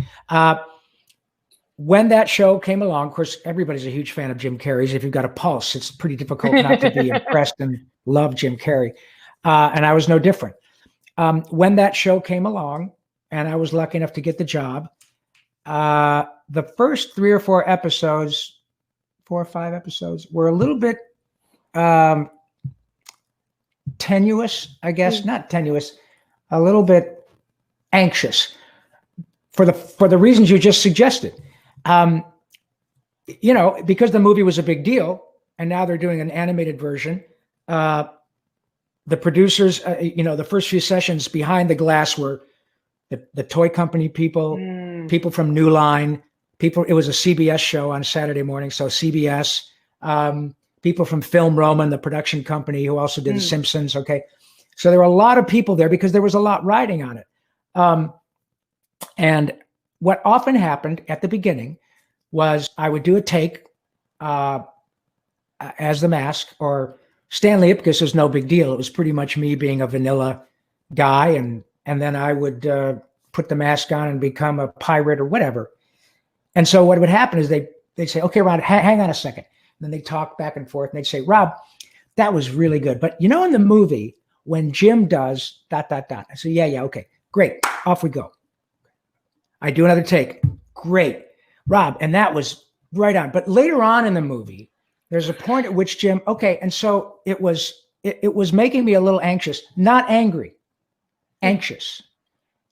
When that show came along, of course, everybody's a huge fan of Jim Carrey's. If you've got a pulse, it's pretty difficult not to be impressed and love Jim Carrey. And I was no different. When that show came along, and I was lucky enough to get the job, the first 3 or 4 episodes, 4 or 5 episodes, were a little bit tenuous, I guess. Not tenuous, a little bit anxious for the reasons you just suggested. Because the movie was a big deal, and now they're doing an animated version. The producers, the first few sessions behind the glass were the toy company people, people from New Line, people. It was a CBS show on Saturday morning, so CBS. People from Film Roman, the production company, who also did The Simpsons. Okay, so there were a lot of people there because there was a lot riding on it. And what often happened at the beginning was I would do a take as the Mask, or Stanley Ipkiss was no big deal. It was pretty much me being a vanilla guy, and then I would put the mask on and become a pirate or whatever. And so what would happen is they'd say, okay, Rob, hang on a second. And then they'd talk back and forth, and they'd say, Rob, that was really good. But in the movie, when Jim does ... I say, yeah, okay, great. Off we go. I do another take. Great. Rob, and that was right on. But later on in the movie, there's a point at which Jim, okay, and so it was making me a little anxious, not angry, anxious.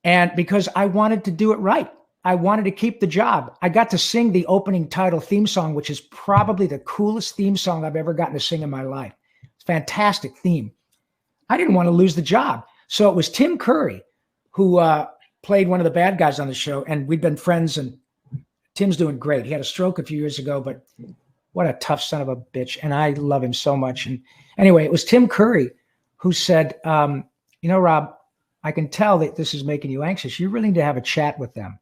And because I wanted to do it right. I wanted to keep the job. I got to sing the opening title theme song, which is probably the coolest theme song I've ever gotten to sing in my life. It's a fantastic theme. I didn't want to lose the job. So it was Tim Curry who played one of the bad guys on the show, and we'd been friends, and Tim's doing great. He had a stroke a few years ago, but what a tough son of a bitch, and I love him so much. And anyway, it was Tim Curry who said, Rob, I can tell that this is making you anxious. You really need to have a chat with them.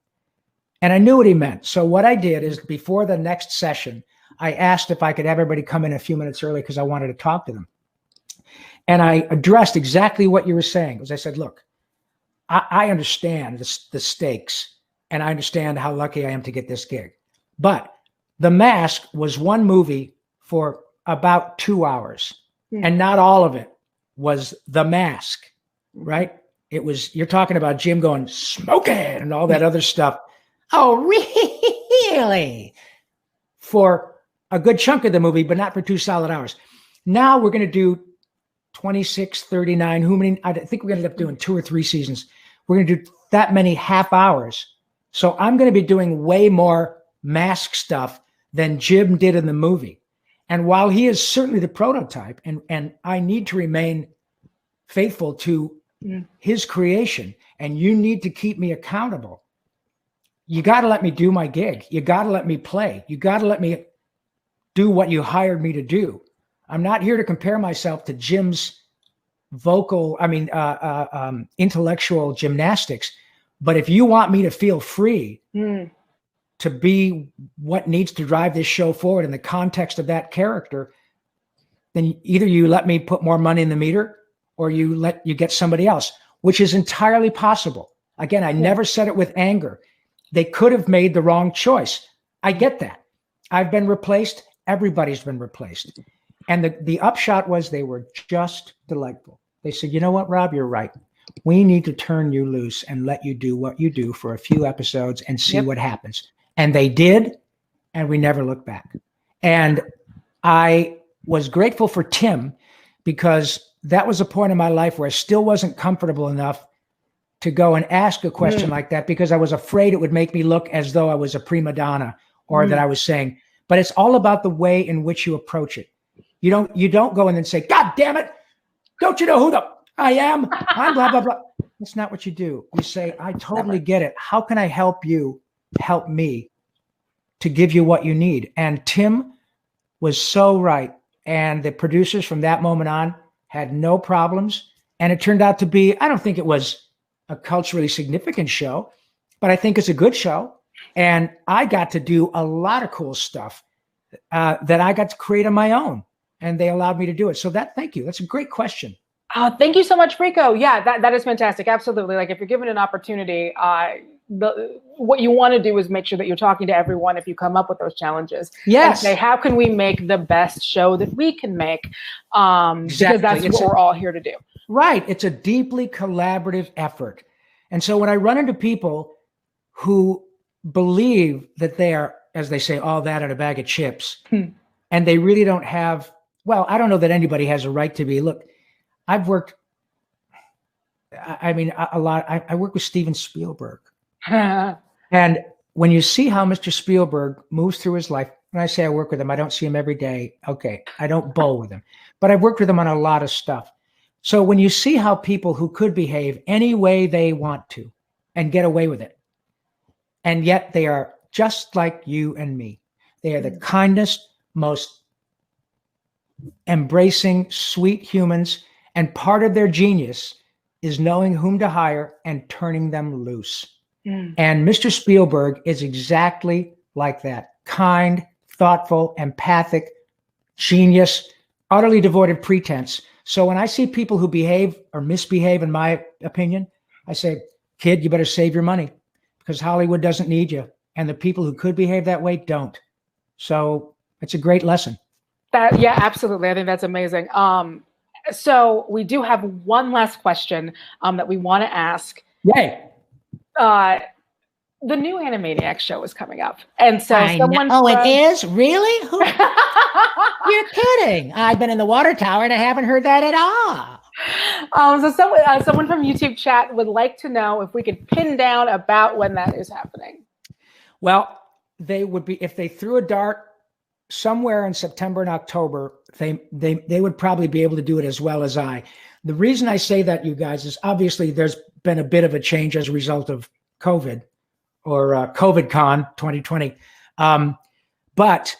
And I knew what he meant. So what I did is before the next session, I asked if I could have everybody come in a few minutes early because I wanted to talk to them. And I addressed exactly what you were saying. As I said, look, I understand the stakes, and I understand how lucky I am to get this gig. But The Mask was one movie for about 2 hours, and not all of it was The Mask, right? It was, you're talking about Jim going, smoking, and all that other stuff. Oh, really? For a good chunk of the movie, but not for 2 solid hours. Now we're going to do 26, 39, I think we're going to end up doing 2 or 3 seasons. We're going to do that many half hours. So I'm going to be doing way more Mask stuff than Jim did in the movie. And while he is certainly the prototype, and I need to remain faithful to his creation, and you need to keep me accountable, you got to let me do my gig. You got to let me play. You got to let me do what you hired me to do. I'm not here to compare myself to Jim's intellectual gymnastics. But if you want me to feel free to be what needs to drive this show forward in the context of that character, then either you let me put more money in the meter or you get somebody else, which is entirely possible. Again, I never said it with anger. They could have made the wrong choice. I get that. I've been replaced. Everybody's been replaced. And the upshot was they were just delightful. They said, you know what, Rob, you're right. We need to turn you loose and let you do what you do for a few episodes and see what happens. And they did, and we never looked back. And I was grateful for Tim because that was a point in my life where I still wasn't comfortable enough to go and ask a question like that because I was afraid it would make me look as though I was a prima donna or that I was saying, but it's all about the way in which you approach it. You don't go in and say, God damn it, don't you know who I am? I'm blah, blah, blah. That's not what you do. You say, I totally get it. How can I help you help me to give you what you need? And Tim was so right. And the producers from that moment on had no problems. And it turned out to be, I don't think it was a culturally significant show, but I think it's a good show. And I got to do a lot of cool stuff that I got to create on my own. And they allowed me to do it. So thank you. That's a great question. Thank you so much, Rico. Yeah, that is fantastic. Absolutely. Like if you're given an opportunity, what you want to do is make sure that you're talking to everyone if you come up with those challenges. Yes. And say, how can we make the best show that we can make? Exactly. Because that's what we're all here to do. Right. It's a deeply collaborative effort. And so when I run into people who believe that they are, as they say, all that in a bag of chips, and they really don't have, well, I don't know that anybody has a right to be. Look, I've worked, a lot. I work with Steven Spielberg. And when you see how Mr. Spielberg moves through his life, when I say I work with him, I don't see him every day. Okay. I don't bowl with him, but I've worked with him on a lot of stuff. So when you see how people who could behave any way they want to and get away with it, and yet they are just like you and me, they are the kindest, most embracing, sweet humans. And part of their genius is knowing whom to hire and turning them loose. And Mr. Spielberg is exactly like that. Kind, thoughtful, empathic, genius, utterly devoid of pretense. So when I see people who behave or misbehave, in my opinion, I say, kid, you better save your money because Hollywood doesn't need you. And the people who could behave that way don't. So it's a great lesson. Yeah, absolutely. I think that's amazing. So we do have one last question that we want to ask. Yay. the new Animaniacs show is coming up, and so it is really. You're kidding! I've been in the water tower and I haven't heard that at all. So someone from YouTube chat would like to know if we could pin down about when that is happening. Well, they would be, if they threw a dart somewhere in September and October, they would probably be able to do it as well as I. The reason I say that, you guys, is obviously there's been a bit of a change as a result of COVID or COVID-Con 2020. But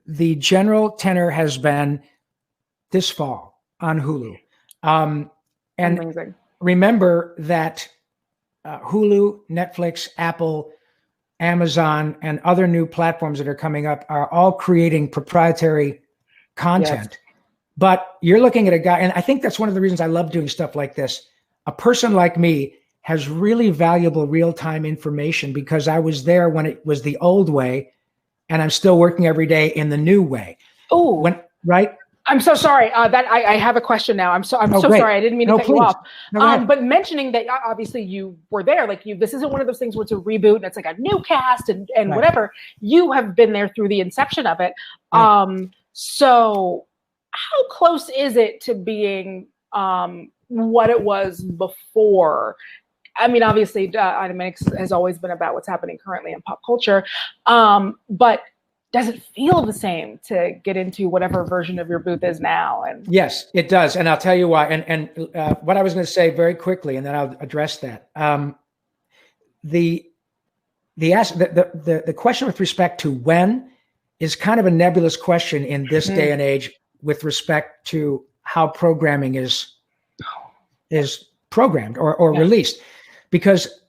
the general tenor has been this fall on Hulu. And Amazing. Remember that Hulu, Netflix, Apple, Amazon, and other new platforms that are coming up are all creating proprietary content. Yes. But you're looking at a guy, and I think that's one of the reasons I love doing stuff like this. A person like me has really valuable real-time information because I was there when it was the old way, and I'm still working every day in the new way. Oh, right? I'm so sorry. That I have a question now. I'm so sorry. I didn't mean to cut you off. But mentioning that obviously you were there, like this isn't one of those things where it's a reboot and it's like a new cast and right. Whatever. You have been there through the inception of it. Right. So how close is it to being what it was before? I mean, obviously, Animaniacs has always been about what's happening currently in pop culture, but does it feel the same to get into whatever version of your booth is now? And yes, it does, and I'll tell you why. And what I was going to say very quickly, and then I'll address that. The question with respect to when is kind of a nebulous question in this day and age with respect to how programming is programmed or released. Because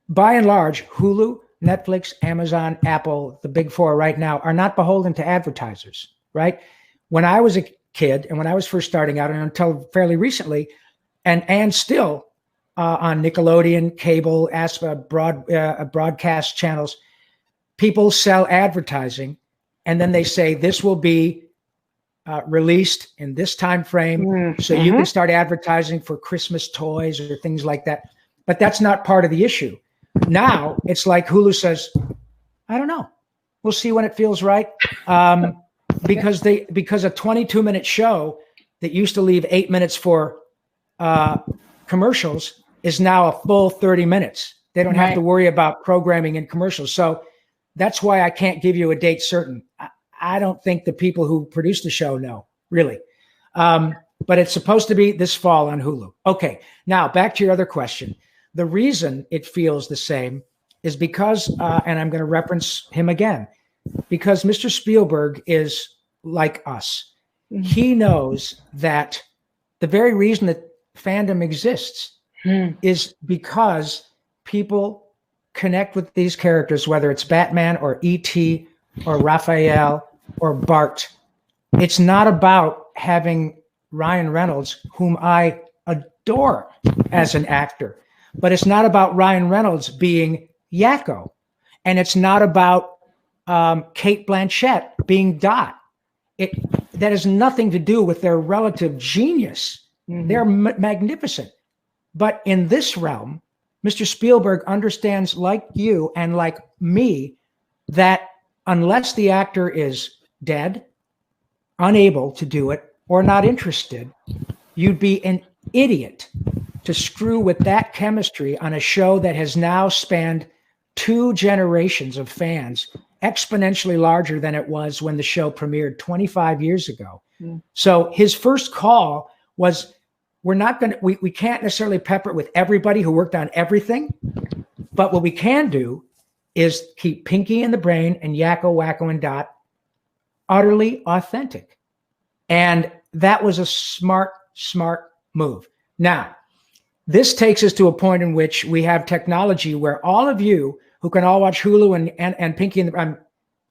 by and large, Hulu, Netflix, Amazon, Apple, the big four right now are not beholden to advertisers, right? When I was a kid and when I was first starting out and until fairly recently, and still on Nickelodeon, cable, broadcast channels, people sell advertising and then they say this will be released in this time frame so you can start advertising for Christmas toys or things like that. But that's not part of the issue. Now it's like Hulu says, I don't know. We'll see when it feels right. Because a 22-minute show that used to leave 8 minutes for commercials is now a full 30 minutes. They don't have to worry about programming and commercials. So that's why I can't give you a date certain. I don't think the people who produce the show know, really. But it's supposed to be this fall on Hulu. Okay, now back to your other question. The reason it feels the same is because, and I'm going to reference him again, because Mr. Spielberg is like us. He knows that the very reason that fandom exists is because people connect with these characters, whether it's Batman or E.T. or Raphael or Bart. It's not about having Ryan Reynolds, whom I adore as an actor. But it's not about Ryan Reynolds being Yakko. And it's not about Kate Blanchett being Dot. That has nothing to do with their relative genius. They're magnificent. But in this realm, Mr. Spielberg understands, like you and like me, that unless the actor is dead, unable to do it, or not interested, you'd be an idiot to screw with that chemistry on a show that has now spanned 2 generations of fans, exponentially larger than it was when the show premiered 25 years ago. So his first call was, we can't necessarily pepper it with everybody who worked on everything, but what we can do is keep Pinky and the Brain and Yakko, Wacko, and Dot utterly authentic. And that was a smart move. Now, this takes us to a point in which we have technology where all of you who can all watch Hulu and Pinky and the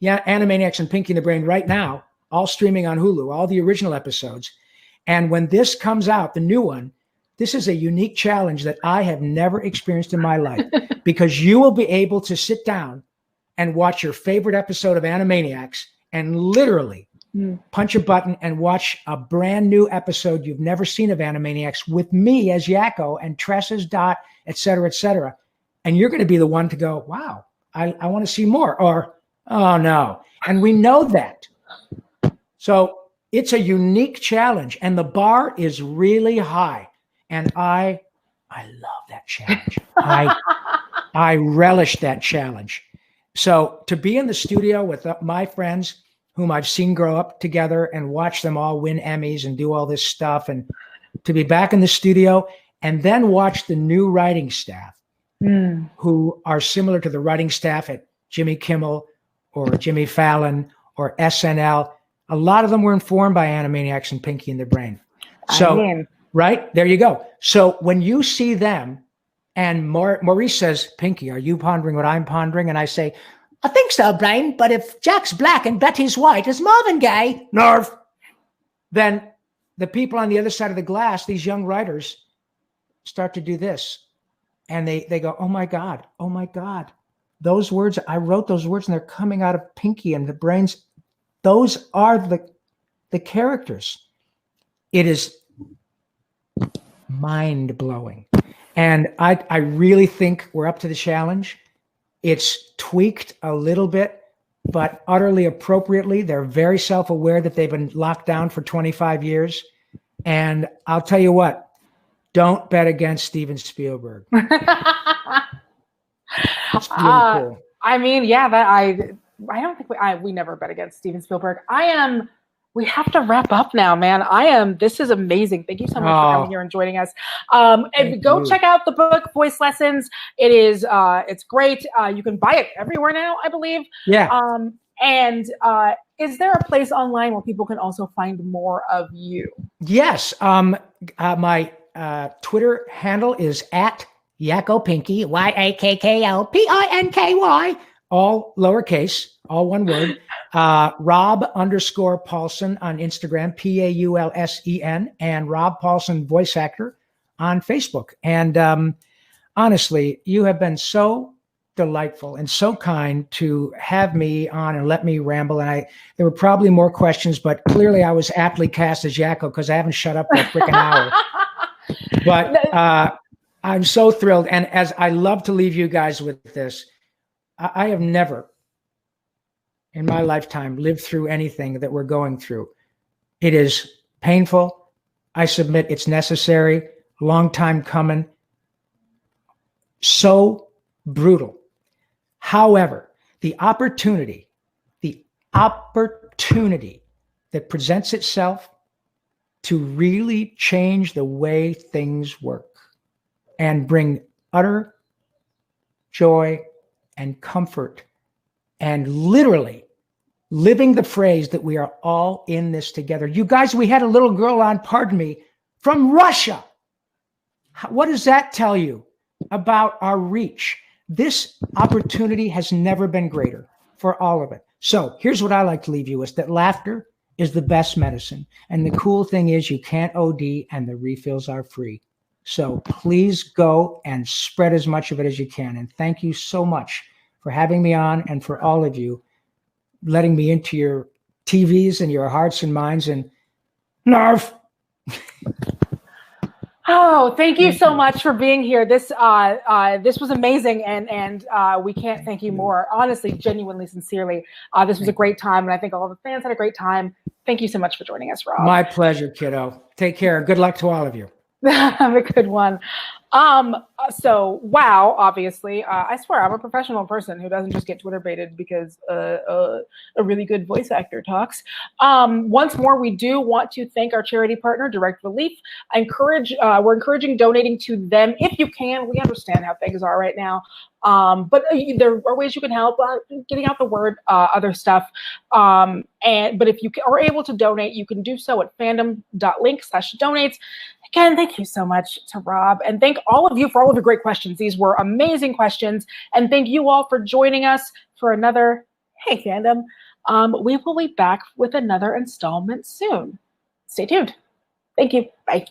Animaniacs and Pinky and the Brain right now, all streaming on Hulu, all the original episodes. And when this comes out, the new one, this is a unique challenge that I have never experienced in my life because you will be able to sit down and watch your favorite episode of Animaniacs and literally punch a button and watch a brand new episode you've never seen of Animaniacs with me as Yakko and Tress as Dot, et cetera, And you're going to be the one to go, wow, I want to see more, or, oh no. And we know that. So it's a unique challenge, and the bar is really high. And I love that challenge. I relish that challenge. So to be in the studio with my friends whom I've seen grow up together and watch them all win Emmys and do all this stuff, and to be back in the studio and then watch the new writing staff who are similar to the writing staff at Jimmy Kimmel or Jimmy Fallon or SNL. A lot of them were informed by Animaniacs and Pinky and the Brain. So, right, there you go. So when you see them, and Maurice says, Pinky, are you pondering what I'm pondering? And I say, I think so, Brain, but if Jack's black and Betty's white, is Marvin gay? Nerve. Then the people on the other side of the glass, these young writers, start to do this. And they go, oh my God, those words, I wrote those words and they're coming out of Pinky and the Brain's. Those are the characters. It is mind-blowing. And I really think we're up to the challenge. It's tweaked a little bit, but utterly appropriately. They're very self-aware that they've been locked down for 25 years. And I'll tell you what, don't bet against Steven Spielberg. It's really cool. I mean, yeah, I don't think we never bet against Steven Spielberg. We have to wrap up now, man. This is amazing. Thank you so much for coming here and joining us. And go check out the book, Voice Lessons. It is, it's great. You can buy it everywhere now, I believe. Yeah. And is there a place online where people can also find more of you? Yes. My Twitter handle is at YakkoPinky, YAKKOPINKY, all lowercase, all one word. Rob_Paulsen on Instagram, PAULSEN, and Rob Paulsen voice actor on Facebook. And honestly, you have been so delightful and so kind to have me on and let me ramble. And there were probably more questions, but clearly I was aptly cast as Yakko because I haven't shut up for a freaking hour. But I'm so thrilled. And as I love to leave you guys with this, I have never in my lifetime lived through anything that we're going through. It is painful. I submit it's necessary. Long time coming. So brutal. However, the opportunity that presents itself to really change the way things work and bring utter joy and comfort and literally living the phrase that we are all in this together. You guys, we had a little girl on, pardon me, from Russia. What does that tell you about our reach? This opportunity has never been greater for all of it. So here's what I like to leave you with, that laughter is the best medicine. And the cool thing is you can't OD and the refills are free. So please go and spread as much of it as you can. And thank you so much for having me on, and for all of you letting me into your TVs and your hearts and minds. And Narf. Oh, thank you so much for being here. This was amazing, and we can't thank you more. Honestly, genuinely, sincerely, this was a great time, and I think all the fans had a great time. Thank you so much for joining us, Rob. My pleasure, kiddo. Take care. Good luck to all of you. Have a good one. So wow, obviously, I swear I'm a professional person who doesn't just get Twitter baited because a really good voice actor talks. Once more, we do want to thank our charity partner, Direct Relief. We're encouraging donating to them if you can. We understand how things are right now. But there are ways you can help getting out the word, other stuff. But if you are able to donate, you can do so at fandom.link/donates. Again, thank you so much to Rob, and thank all of you for all of your great questions. These were amazing questions, and thank you all for joining us for another Hey Fandom. We will be back with another installment soon. Stay tuned. Thank you. Bye.